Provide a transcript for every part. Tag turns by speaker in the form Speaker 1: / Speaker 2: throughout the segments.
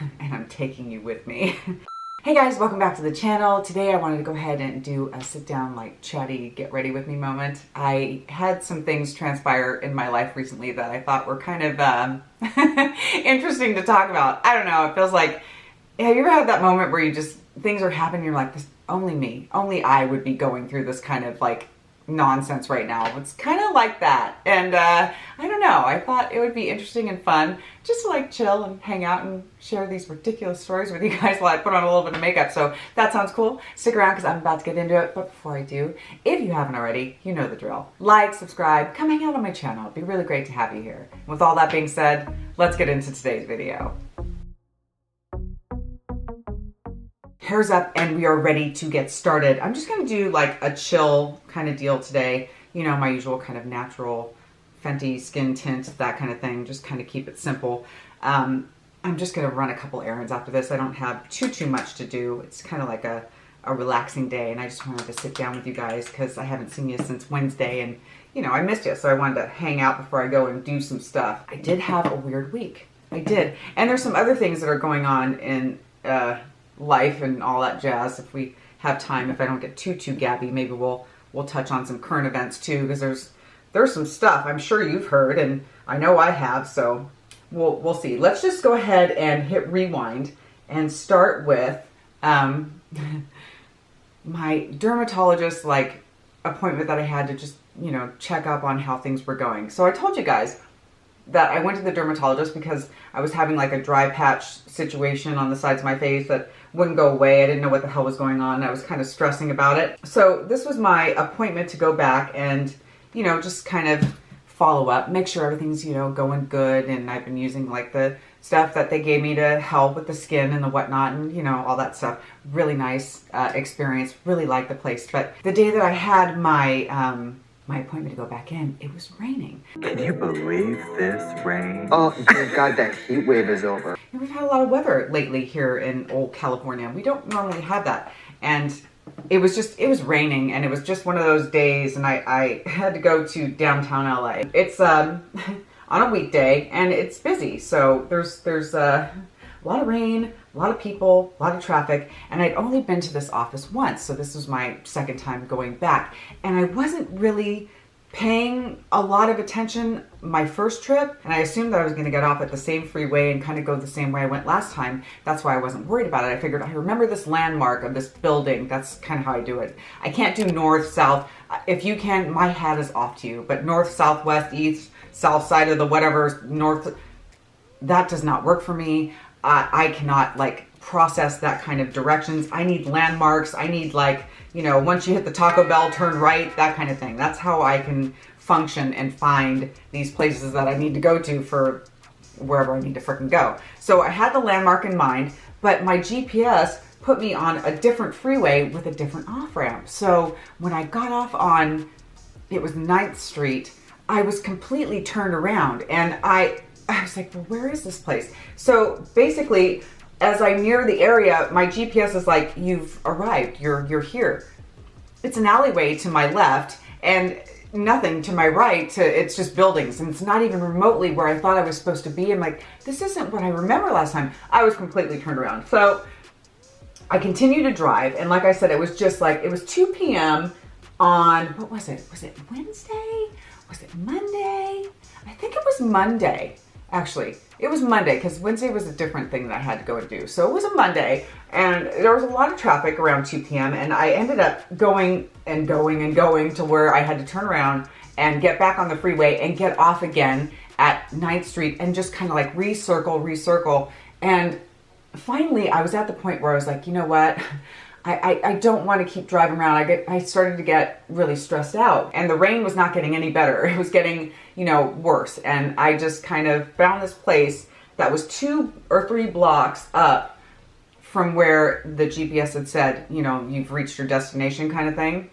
Speaker 1: and I'm taking you with me. Hey guys, welcome back to the channel. Today I wanted to go ahead and do a sit down, like chatty, get ready with me moment. I had some things transpire in my life recently that I thought were kind of interesting to talk about. I don't know, it feels like, have you ever had that moment where you just, things are happening, you're like, this, only me, only I would be going through this kind of like nonsense right now. It's kind of like that. And I don't know, I thought it would be interesting and fun just to like chill and hang out and share these ridiculous stories with you guys while I put on a little bit of makeup. So that sounds cool. Stick around because I'm about to get into it. But before I do, if you haven't already, you know the drill. Like, subscribe, come hang out on my channel. It'd be really great to have you here. With all that being said, let's get into today's video. Hair's up and we are ready to get started. I'm just gonna do like a chill kind of deal today. You know, my usual kind of natural Fenty skin tint, that kind of thing. Just kind of keep it simple. I'm just gonna run a couple errands after this. I don't have too much to do. It's kind of like a relaxing day, and I just wanted to sit down with you guys because I haven't seen you since Wednesday, and you know, I missed you, so I wanted to hang out before I go and do some stuff. I did have a weird week. I did. And there's some other things that are going on in life and all that jazz. If we have time, if I don't get too gabby, maybe we'll touch on some current events too, because there's some stuff I'm sure you've heard, and I know I have, so we'll see. Let's just go ahead and hit rewind and start with my dermatologist like appointment that I had to just, you know, check up on how things were going. So I told you guys that I went to the dermatologist because I was having like a dry patch situation on the sides of my face that wouldn't go away. I didn't know what the hell was going on. I was kind of stressing about it. So this was my appointment to go back and, you know, just kind of follow up, make sure everything's, you know, going good. And I've been using like the stuff that they gave me to help with the skin and the whatnot and, you know, all that stuff. Really nice experience. Really liked the place. But the day that I had my appointment to go back in, it was raining.
Speaker 2: Can you believe this rain? Oh, thank God that heat wave is over.
Speaker 1: And we've had a lot of weather lately here in old California. We don't normally have that. And it was raining, and it was just one of those days, and I had to go to downtown LA. It's on a weekday, and it's busy. So there's a lot of rain, a lot of people, a lot of traffic, and I'd only been to this office once, so this was my second time going back. And I wasn't really paying a lot of attention my first trip, and I assumed that I was going to get off at the same freeway and kind of go the same way I went last time. That's why I wasn't worried about it. I figured I remember this landmark of this building. That's kind of how I do it. I can't do north, south. If you can, my hat is off to you, but north, south, west, east, south side of the whatever, north, that does not work for me. I cannot like process that kind of directions. I need landmarks. I need like, you know, once you hit the Taco Bell, turn right, that kind of thing. That's how I can function and find these places that I need to go to for wherever I need to frickin' go. So I had the landmark in mind, but my GPS put me on a different freeway with a different off-ramp. So when I got off on, it was 9th Street, I was completely turned around, and I was like, well, where is this place? So basically, as I near the area, my GPS is like, you've arrived, you're here. It's an alleyway to my left and nothing to my right. It's just buildings, and it's not even remotely where I thought I was supposed to be. I'm like, this isn't what I remember last time. I was completely turned around. So I continue to drive, and like I said, it was just like, it was 2 p.m. on, what was it? Was it Wednesday? Was it Monday? I think it was Monday. Actually, it was Monday, because Wednesday was a different thing that I had to go and do. So it was a Monday, and there was a lot of traffic around 2 p.m. and I ended up going to where I had to turn around and get back on the freeway and get off again at 9th Street and just kind of like recircle. And finally, I was at the point where I was like, you know what? I don't want to keep driving around. I started to get really stressed out, and the rain was not getting any better. It was getting, you know, worse. And I just kind of found this place that was 2 or 3 blocks up from where the GPS had said, you know, you've reached your destination kind of thing.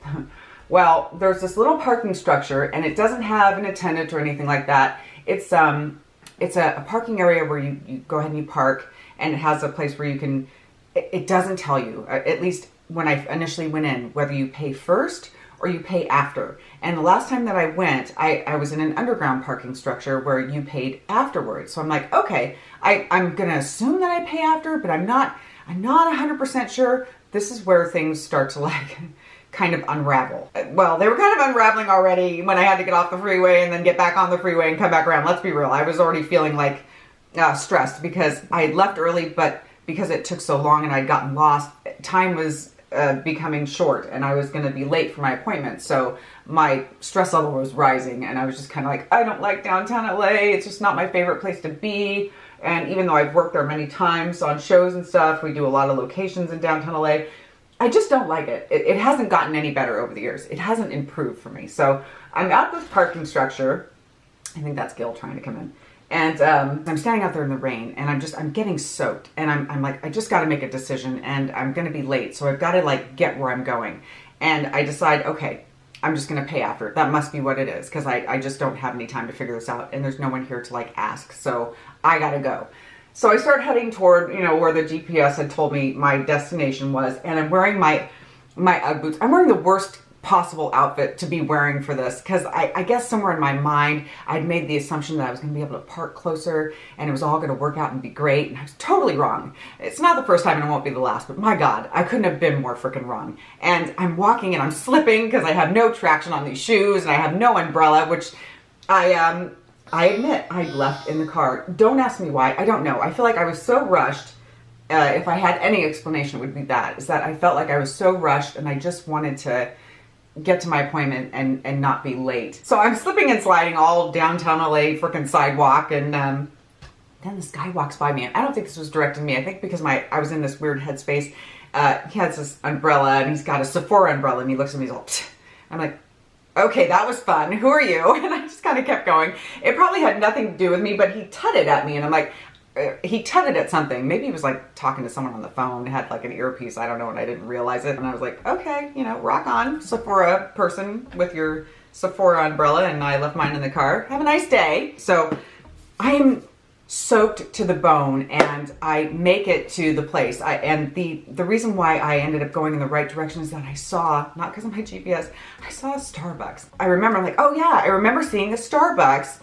Speaker 1: Well, there's this little parking structure, and it doesn't have an attendant or anything like that. It's a parking area where you go ahead and you park, and it has a place where you can, it doesn't tell you, at least when I initially went in, whether you pay first or you pay after. And the last time that I went, I was in an underground parking structure where you paid afterwards. So I'm like, okay, I'm gonna assume that I pay after, but I'm not 100% sure. This is where things start to like kind of unravel. Well, they were kind of unraveling already when I had to get off the freeway and then get back on the freeway and come back around. Let's be real. I was already feeling like stressed because I had left early, but because it took so long and I'd gotten lost, time was becoming short and I was going to be late for my appointment. So my stress level was rising and I was just kind of like, I don't like downtown LA. It's just not my favorite place to be. And even though I've worked there many times on shows and stuff, we do a lot of locations in downtown LA. I just don't like it. It hasn't gotten any better over the years. It hasn't improved for me. So I'm at this parking structure. I think that's Gil trying to come in. And I'm standing out there in the rain and I'm getting soaked. And I'm like, I just got to make a decision and I'm going to be late. So I've got to like get where I'm going. And I decide, okay, I'm just going to pay after. That must be what it is. Because I just don't have any time to figure this out. And there's no one here to like ask. So I got to go. So I start heading toward, where the GPS had told me my destination was, and I'm wearing my Ugg boots. I'm wearing the worst possible outfit to be wearing for this, because I guess somewhere in my mind, I'd made the assumption that I was going to be able to park closer, and it was all going to work out and be great, and I was totally wrong. It's not the first time, and it won't be the last, but my God, I couldn't have been more freaking wrong. And I'm walking, and I'm slipping, because I have no traction on these shoes, and I have no umbrella, which I admit I left in the car. Don't ask me why. I don't know. I feel like I was so rushed. If I had any explanation, it would be that. Is that I felt like I was so rushed and I just wanted to get to my appointment and not be late. So I'm slipping and sliding all downtown LA freaking sidewalk, and then this guy walks by me, and I don't think this was directed at me. I think because I was in this weird headspace. He has this umbrella and he's got a Sephora umbrella, and he looks at me, he's all, Pfft. I'm like, okay, that was fun. Who are you? And I just kind of kept going. It probably had nothing to do with me, but he tutted at me, and I'm like, he tutted at something. Maybe he was like talking to someone on the phone, had like an earpiece, I don't know, and I didn't realize it. And I was like, okay, rock on, Sephora person with your Sephora umbrella, and I left mine in the car. Have a nice day. So I am soaked to the bone, and I make it to the place. And the reason why I ended up going in the right direction is that I saw, not because of my GPS, I saw a Starbucks. I remember, I'm like, oh yeah, I remember seeing a Starbucks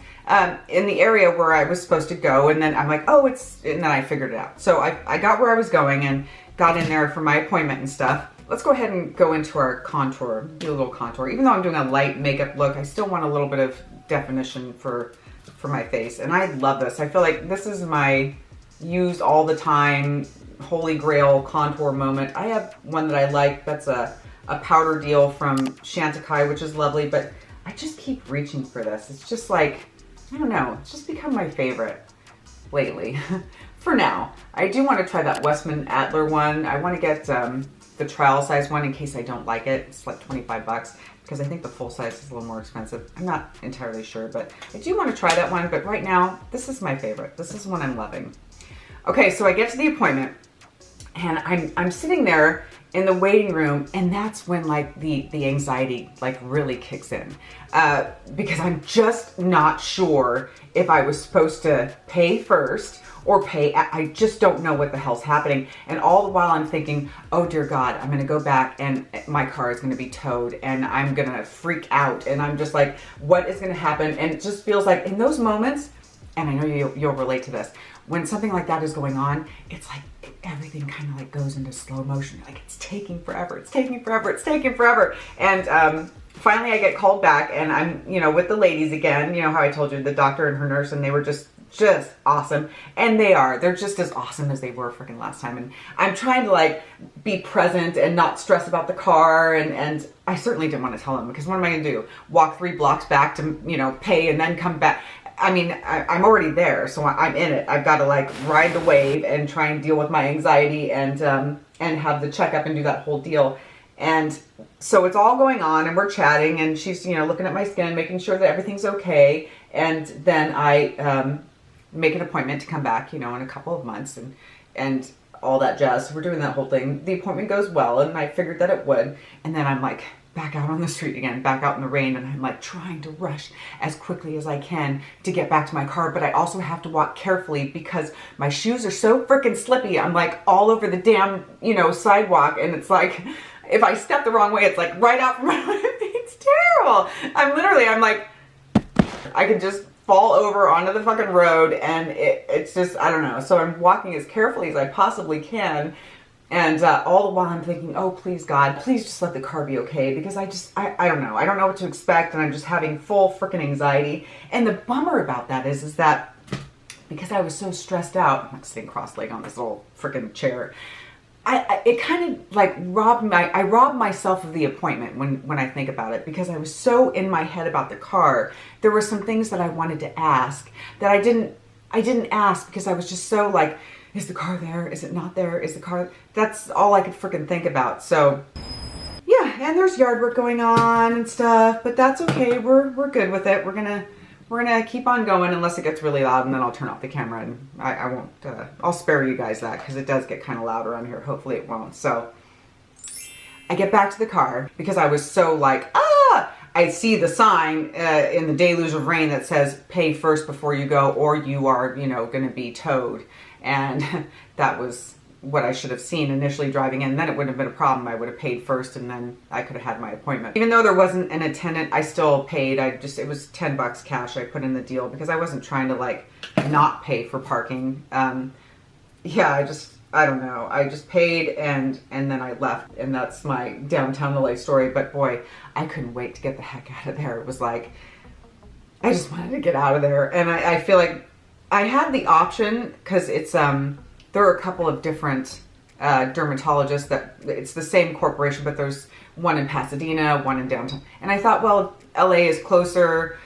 Speaker 1: in the area where I was supposed to go, and then I'm like, oh, and then I figured it out. So I got where I was going and got in there for my appointment and stuff. Let's go ahead and go into our contour, do a little contour. Even though I'm doing a light makeup look, I still want a little bit of definition for my face, and I love this. I feel like this is my used all the time holy grail contour moment. I have one that I like that's a powder deal from Chantecaille, which is lovely, but I just keep reaching for this. It's just like, I don't know, it's just become my favorite lately. For now. I do want to try that Westman Adler one. I want to get the trial size one in case I don't like it. It's like 25 bucks. Because I think the full size is a little more expensive. I'm not entirely sure, but I do want to try that one. But right now, this is my favorite. This is one I'm loving. Okay, so I get to the appointment, and I'm sitting there in the waiting room, and that's when like the anxiety like really kicks in, because I'm just not sure if I was supposed to pay first or pay. I just don't know what the hell's happening. And all the while I'm thinking, oh dear God, I'm gonna go back and my car is gonna be towed and I'm gonna freak out. And I'm just like, what is gonna happen? And it just feels like in those moments, and I know you'll relate to this, when something like that is going on, it's like everything kind of like goes into slow motion. Like it's taking forever, it's taking forever, it's taking forever. And finally I get called back, and I'm, with the ladies again, how I told you, the doctor and her nurse, and they were just awesome. And they're just as awesome as they were freaking last time. And I'm trying to like be present and not stress about the car. And I certainly didn't want to tell them, because what am I gonna do? Walk 3 blocks back to, pay and then come back? I mean, I'm already there, so I'm in it. I've got to like ride the wave and try and deal with my anxiety and have the checkup and do that whole deal. And so it's all going on, and we're chatting, and she's, looking at my skin, making sure that everything's okay. And then I make an appointment to come back, in a couple of months and all that jazz. So we're doing that whole thing. The appointment goes well, and I figured that it would. And then I'm like back out on the street again, back out in the rain, and I'm like trying to rush as quickly as I can to get back to my car, but I also have to walk carefully because my shoes are so freaking slippy. I'm like all over the damn, sidewalk, and it's like if I step the wrong way, it's like right out from my feet. It's terrible. I'm like, I could just fall over onto the fucking road, and it's just, I don't know. So I'm walking as carefully as I possibly can. And all the while I'm thinking, oh, please, God, please just let the car be okay. Because I don't know. I don't know what to expect. And I'm just having full freaking anxiety. And the bummer about that is that because I was so stressed out, I'm sitting cross-legged on this little freaking chair, it kind of like I robbed myself of the appointment when I think about it, because I was so in my head about the car. There were some things that I wanted to ask that I didn't ask because I was just so like, is the car there? Is it not there? Is the car? That's all I could freaking think about. So yeah, and there's yard work going on and stuff, but that's okay. We're good with it. We're gonna keep on going unless it gets really loud, and then I'll turn off the camera, and I won't. I'll spare you guys that because it does get kind of loud around here. Hopefully it won't. So I get back to the car because I was so like, I see the sign in the deluge of rain that says pay first before you go, or you are, going to be towed. And that was what I should have seen initially driving in. Then it wouldn't have been a problem. I would have paid first, and then I could have had my appointment. Even though there wasn't an attendant, I still paid. It was $10 cash I put in the deal because I wasn't trying to like not pay for parking. Yeah, I don't know. I just paid and then I left, and that's my downtown LA story. But boy, I couldn't wait to get the heck out of there. It was like, I just wanted to get out of there. And I feel like I had the option because it's, there are a couple of different dermatologists that it's the same corporation, but there's one in Pasadena, one in downtown. And I thought, well, LA is closer.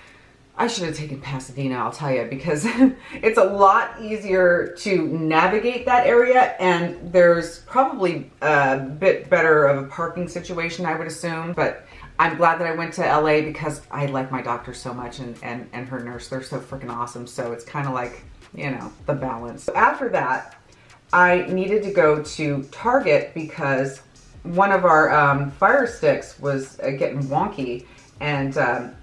Speaker 1: I should have taken Pasadena, I'll tell you, because it's a lot easier to navigate that area, and there's probably a bit better of a parking situation, I would assume. But I'm glad that I went to LA because I like my doctor so much, and her nurse. They're so freaking awesome. So it's kind of like, the balance. After that, I needed to go to Target because one of our fire sticks was getting wonky, and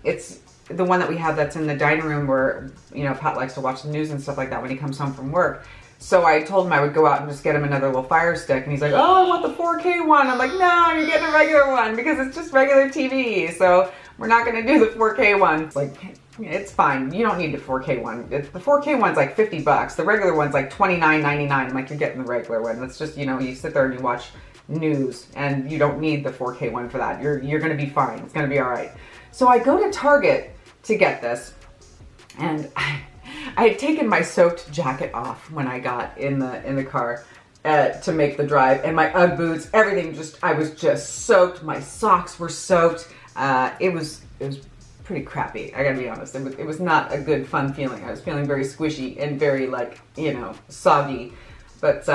Speaker 1: it's the one that we have that's in the dining room where, Pat likes to watch the news and stuff like that when he comes home from work. So I told him I would go out and just get him another little fire stick. And he's like, oh, I want the 4K one. I'm like, no, you're getting a regular one because it's just regular TV. So we're not going to do the 4K one. It's like, it's fine. You don't need the 4K one. The 4K one's like $50. The regular one's like $29.99. I'm like, you're getting the regular one. That's just, you sit there and you watch news, and you don't need the 4K one for that. You're going to be fine. It's going to be all right. So I go to Target to get this, and I had taken my soaked jacket off when I got in the car to make the drive, and my Ugg boots, everything I was just soaked. My socks were soaked. It was pretty crappy. I gotta be honest. It was not a good, fun feeling. I was feeling very squishy and very soggy. But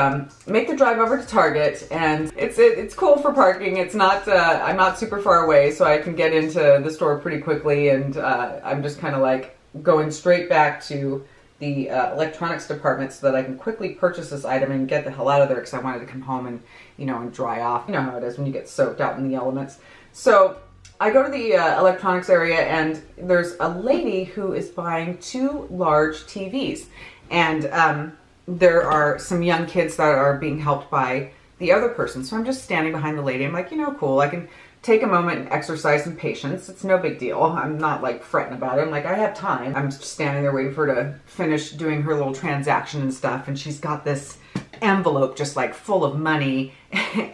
Speaker 1: make the drive over to Target, and it's cool for parking. It's not, I'm not super far away, so I can get into the store pretty quickly, and I'm just kind of like going straight back to the electronics department so that I can quickly purchase this item and get the hell out of there because I wanted to come home and, and dry off. You know how it is when you get soaked out in the elements. So I go to the electronics area, and there's a lady who is buying 2 large TVs, and there are some young kids that are being helped by the other person. So I'm just standing behind the lady. I'm like, cool. I can take a moment and exercise some patience. It's no big deal. I'm not like fretting about it. I'm like, I have time. I'm just standing there waiting for her to finish doing her little transaction and stuff. And she's got this envelope just like full of money,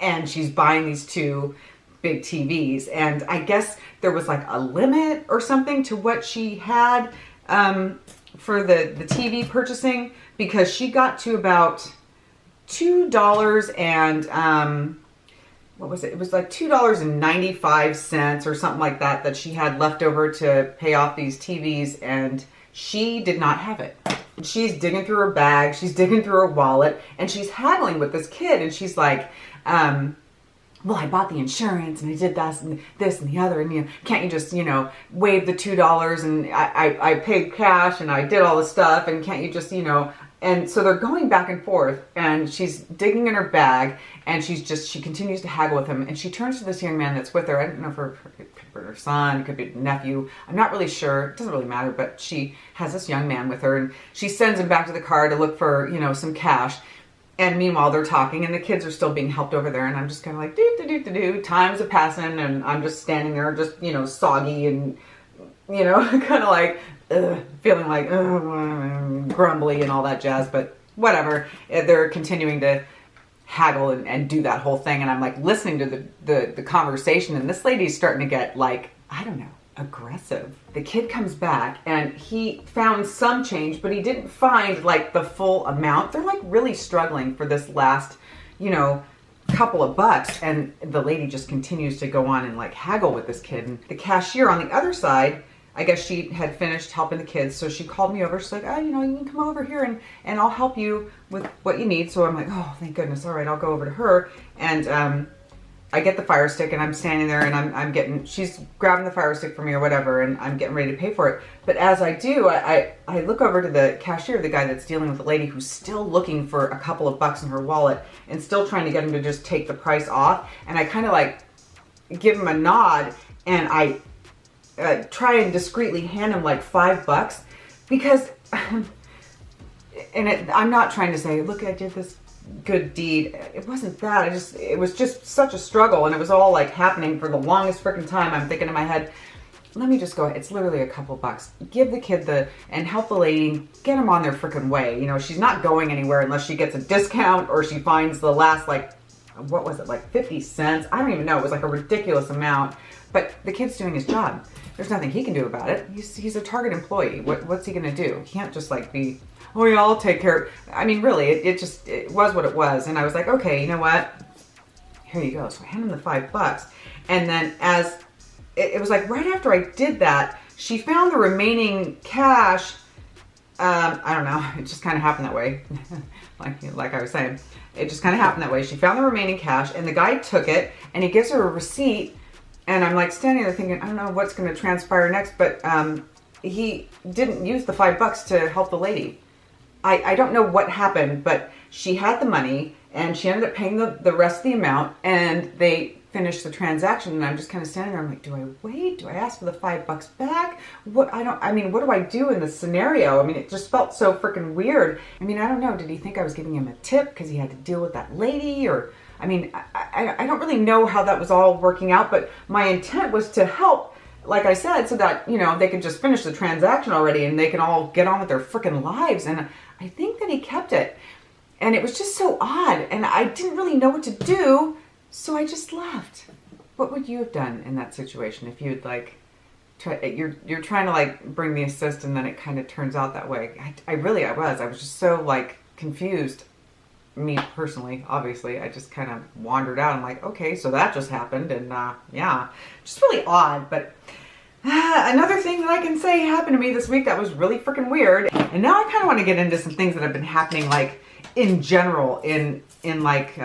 Speaker 1: and she's buying these 2 big TVs. And I guess there was like a limit or something to what she had for the TV purchasing, because she got to about $2 and what was it? It was like $2.95 or something like that she had left over to pay off these TVs, and she did not have it. She's digging through her bag, she's digging through her wallet, and she's haggling with this kid, and she's like, well, I bought the insurance, and I did this and the other, and can't you just, waive the $2, and I paid cash, and I did all this stuff, and can't you just, and so they're going back and forth, and she's digging in her bag, and she continues to haggle with him, and she turns to this young man that's with her. I don't know if it could be her son, it could be a nephew, I'm not really sure, it doesn't really matter, but she has this young man with her, and she sends him back to the car to look for, some cash. And meanwhile, they're talking, and the kids are still being helped over there, and I'm just kind of like, do. Times are passing, and I'm just standing there, just, you know, soggy and, you know, kind of like, feeling like, grumbly and all that jazz, but whatever. They're continuing to haggle and do that whole thing, and I'm like listening to the conversation, and this lady's starting to get like, I don't know, aggressive. The kid comes back and he found some change, but he didn't find like the full amount. They're like really struggling for this last, you know, couple of bucks, and the lady just continues to go on and like haggle with this kid. And the cashier on the other side, I guess she had finished helping the kids, so she called me over. She's like, oh, you know, you can come over here and I'll help you with what you need. So I'm like, oh, thank goodness. All right, I'll go over to her. And I get the Fire Stick, and I'm standing there, and she's grabbing the Fire Stick for me or whatever, and I'm getting ready to pay for it. But as I do, I look over to the cashier, the guy that's dealing with the lady who's still looking for a couple of bucks in her wallet and still trying to get him to just take the price off. And I kind of like give him a nod, and I try and discreetly hand him like $5 because, I'm not trying to say, look, I did this good deed. It wasn't that. It was just such a struggle, and it was all like happening for the longest freaking time. I'm thinking in my head, let me just go. It's literally a couple bucks. Give the kid and help the lady, get them on their freaking way. You know, she's not going anywhere unless she gets a discount or she finds the last, like, what was it, like 50 cents? I don't even know. It was like a ridiculous amount, but the kid's doing his job. There's nothing he can do about it. He's a Target employee. What's he going to do? He can't just like be, oh yeah, I'll take care. I mean, really, it was what it was. And I was like, okay, you know what? Here you go. So I hand him the $5. And then as it was like right after I did that, she found the remaining cash. I don't know. It just kind of happened that way. like I was saying, it just kind of happened that way. She found the remaining cash, and the guy took it, and he gives her a receipt. And I'm like standing there thinking, I don't know what's going to transpire next, but he didn't use the $5 to help the lady. I don't know what happened, but she had the money, and she ended up paying the rest of the amount, and they finished the transaction. And I'm just kind of standing there. I'm like, do I wait? Do I ask for the $5 back? What do I do in this scenario? I mean, it just felt so freaking weird. I mean, I don't know. Did he think I was giving him a tip because he had to deal with that lady? Or, I mean, I don't really know how that was all working out, but my intent was to help, like I said, so that, you know, they could just finish the transaction already and they can all get on with their freaking lives. And I think that he kept it. And it was just so odd. And I didn't really know what to do. So I just left. What would you have done in that situation if you'd like, you're trying to like bring the assist and then it kind of turns out that way? I was just so like confused. Me personally, obviously, I just kind of wandered out. I'm like, okay, so that just happened. And yeah, just really odd. But another thing that I can say happened to me this week that was really freaking weird. And now I kind of want to get into some things that have been happening like in general in like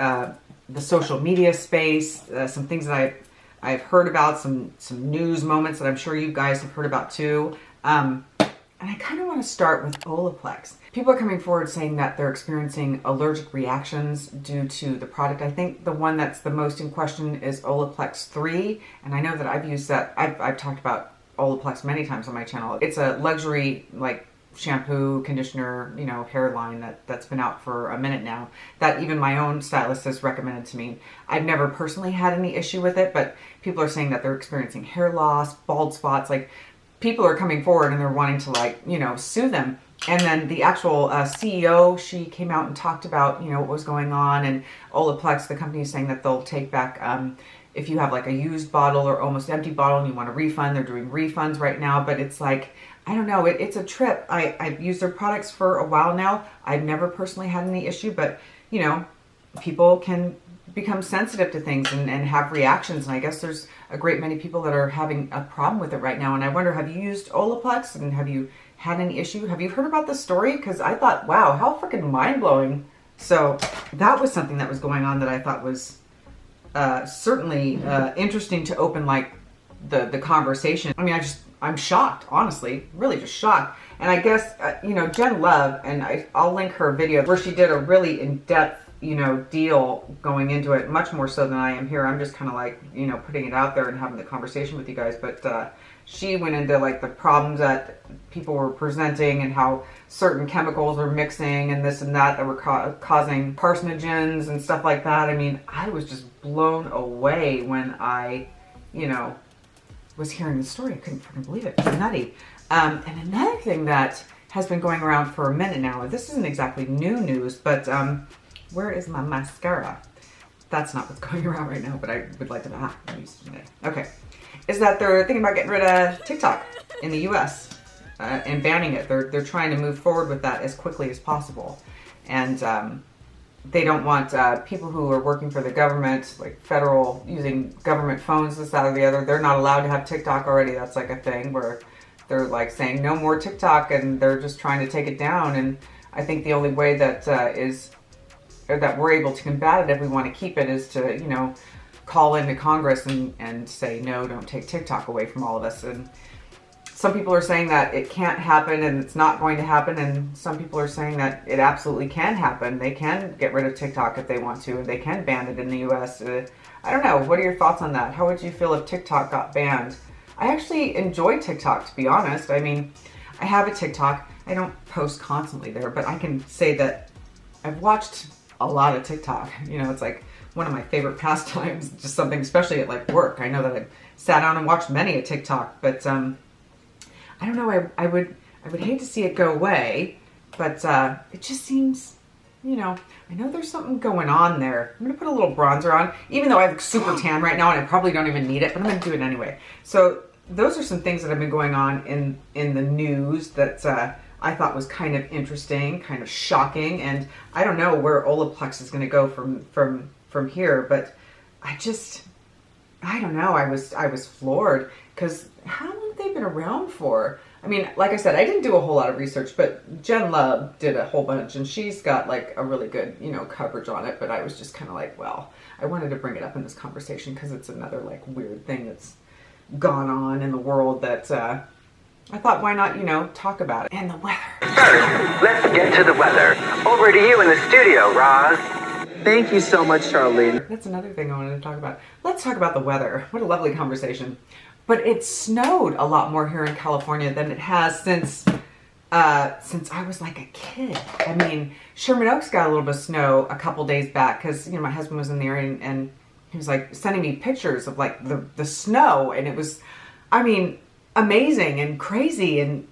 Speaker 1: the social media space, some things that I've heard about, some news moments that I'm sure you guys have heard about too. And I kind of want to start with Olaplex. People are coming forward saying that they're experiencing allergic reactions due to the product. I think the one that's the most in question is Olaplex 3. And I know that I've used that. I've talked about Olaplex many times on my channel. It's a luxury, like, shampoo, conditioner, you know, hair line that's been out for a minute now, that even my own stylist has recommended to me. I've never personally had any issue with it, but people are saying that they're experiencing hair loss, bald spots. Like, people are coming forward and they're wanting to, like, you know, sue them. And then the actual CEO, she came out and talked about, you know, what was going on. And Olaplex, the company, is saying that they'll take back, if you have like a used bottle or almost empty bottle and you want a refund, they're doing refunds right now. But it's like, I don't know, it's a trip. I've used their products for a while now. I've never personally had any issue, but, you know, people can become sensitive to things and have reactions. And I guess there's a great many people that are having a problem with it right now. And I wonder, have you used Olaplex and have you had any issue? Have you heard about this story? Because I thought, wow, how freaking mind-blowing. So that was something that was going on that I thought was certainly interesting to open like the conversation. I mean, I'm shocked, honestly, really just shocked. And I guess, you know, Jen Love, and I'll link her video where she did a really in-depth, you know, deal going into it, much more so than I am here. I'm just kind of like, you know, putting it out there and having the conversation with you guys. But she went into like the problems that people were presenting and how certain chemicals were mixing and this and that were causing carcinogens and stuff like that. I mean, I was just blown away when I, you know, was hearing the story. I couldn't fucking believe it. It was nutty. And another thing that has been going around for a minute now, this isn't exactly new news, but where is my mascara? That's not what's going around right now, but I would like to use it today. Okay. Is that they're thinking about getting rid of TikTok in the US and banning it. They're trying to move forward with that as quickly as possible. And they don't want people who are working for the government, like federal, using government phones, this, that, or the other. They're not allowed to have TikTok already. That's like a thing where they're like saying no more TikTok, and they're just trying to take it down. And I think the only way that that we're able to combat it, if we want to keep it, is to, you know, call into Congress and say, no, don't take TikTok away from all of us. And some people are saying that it can't happen and it's not going to happen. And some people are saying that it absolutely can happen. They can get rid of TikTok if they want to, and they can ban it in the US. I don't know. What are your thoughts on that? How would you feel if TikTok got banned? I actually enjoy TikTok, to be honest. I mean, I have a TikTok. I don't post constantly there, but I can say that I've watched a lot of TikTok. You know, it's like one of my favorite pastimes, just something, especially at like work. I know that I've sat down and watched many a TikTok, but I don't know, I would hate to see it go away, but it just seems, you know, I know there's something going on there. I'm gonna put a little bronzer on, even though I look super tan right now and I probably don't even need it, but I'm gonna do it anyway. So those are some things that have been going on in the news that I thought was kind of interesting, kind of shocking, and I don't know where Olaplex is gonna go from here, but I don't know. I was floored, because how long have they been around for? I mean, like I said, I didn't do a whole lot of research, but Jen Love did a whole bunch, and she's got like a really good, you know, coverage on it. But I was just kind of like, well, I wanted to bring it up in this conversation because it's another like weird thing that's gone on in the world that I thought, why not, you know, talk about it. And the weather.
Speaker 2: First, let's get to the weather. Over to you in the studio, Roz. Thank you so much, Charlene.
Speaker 1: That's another thing I wanted to talk about. Let's talk about the weather. What a lovely conversation. But it snowed a lot more here in California than it has since I was like a kid. I mean, Sherman Oaks got a little bit of snow a couple days back because, you know, my husband was in there and he was like sending me pictures of like the snow, and it was, I mean, amazing and crazy. And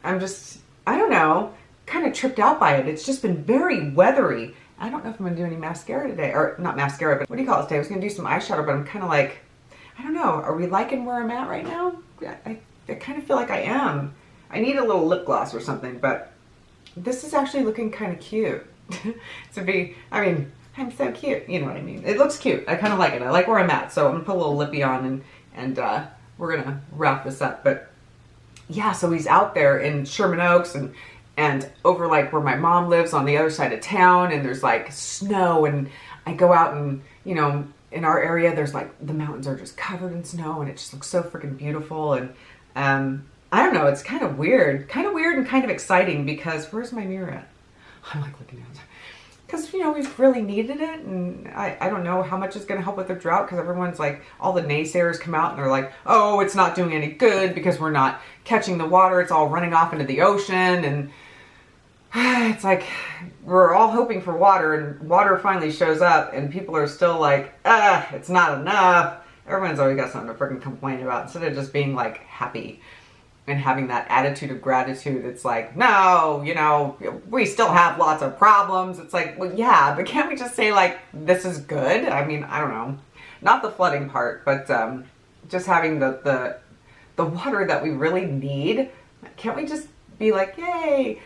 Speaker 1: I'm just, I don't know, kind of tripped out by it. It's just been very weathery. I don't know if I'm going to do any mascara today, or not mascara, but what do you call it today? I was going to do some eyeshadow, but I'm kind of like, I don't know. Are we liking where I'm at right now? I kind of feel like I am. I need a little lip gloss or something, but this is actually looking kind of cute. To be, I mean, I'm so cute. You know what I mean? It looks cute. I kind of like it. I like where I'm at. So I'm going to put a little lippy on and we're going to wrap this up. But yeah, so he's out there in Sherman Oaks and over like where my mom lives on the other side of town, and there's like snow, and I go out and, you know, in our area, there's like, the mountains are just covered in snow, and it just looks so freaking beautiful. And I don't know, it's kind of weird and kind of exciting, because where's my mirror at? I'm like looking at it. Because, you know, we've really needed it, and I don't know how much it's going to help with the drought, because everyone's like, all the naysayers come out and they're like, oh, it's not doing any good because we're not catching the water, it's all running off into the ocean. And it's like, we're all hoping for water, and water finally shows up, and people are still like, it's not enough. Everyone's always got something to freaking complain about, instead of just being like happy and having that attitude of gratitude. It's like, no, you know, we still have lots of problems. It's like, well, yeah, but can't we just say like, this is good? I mean, I don't know, not the flooding part, but just having the water that we really need. Can't we just be like, yay,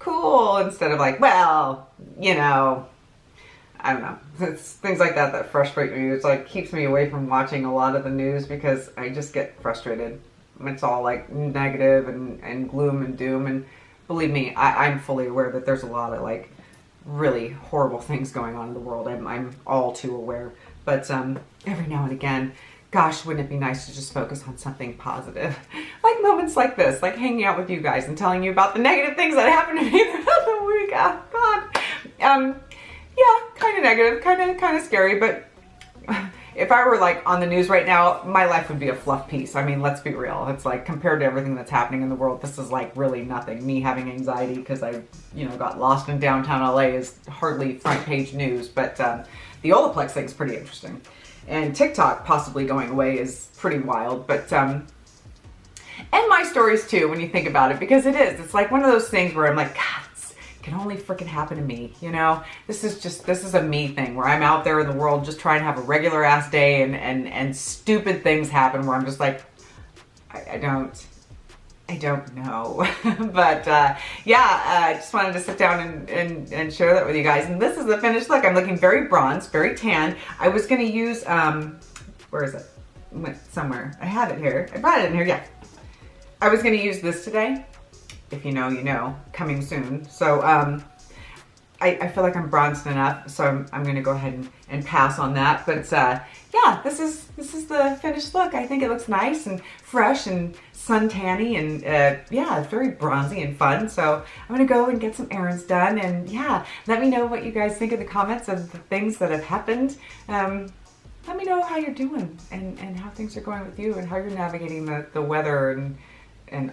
Speaker 1: cool, instead of like, well, you know, I don't know. It's things like that frustrate me. It's like keeps me away from watching a lot of the news, because I just get frustrated. It's all like negative and gloom and doom. And believe me, I'm fully aware that there's a lot of like really horrible things going on in the world. I'm all too aware. But every now and again, gosh, wouldn't it be nice to just focus on something positive? Like moments like this, like hanging out with you guys and telling you about the negative things that happened to me throughout the week. Oh, God. Yeah, kind of negative, kind of scary, but if I were like on the news right now, my life would be a fluff piece. I mean, let's be real. It's like compared to everything that's happening in the world, this is like really nothing. Me having anxiety because I, got lost in downtown LA is hardly front page news. But the Olaplex thing is pretty interesting. And TikTok possibly going away is pretty wild. But and my stories too, when you think about it, because it is. It's like one of those things where I'm like, God, it can only freaking happen to me, This is a me thing where I'm out there in the world just trying to have a regular ass day and stupid things happen where I'm just like, I don't know. But I just wanted to sit down and share that with you guys. And this is the finished look. I'm looking very bronze, very tan. I was going to use, where is it? It went somewhere. I had it here. I brought it in here, yeah. I was going to use this today. If you know, you know, coming soon. So I feel like I'm bronzed enough, so I'm going to go ahead and pass on that. But yeah, this is the finished look. I think it looks nice and fresh and suntanny and yeah, it's very bronzy and fun. So I'm going to go and get some errands done. And yeah, let me know what you guys think in the comments of the things that have happened. Let me know how you're doing and how things are going with you and how you're navigating the weather and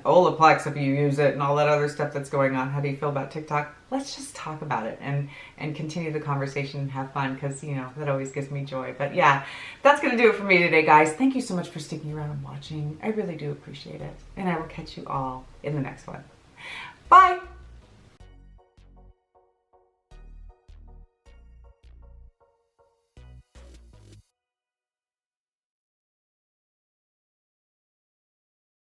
Speaker 1: Olaplex if you use it and all that other stuff that's going on. How do you feel about TikTok? Let's just talk about it and continue the conversation and have fun because, that always gives me joy. But yeah, that's going to do it for me today, guys. Thank you so much for sticking around and watching. I really do appreciate it. And I will catch you all in the next one. Bye!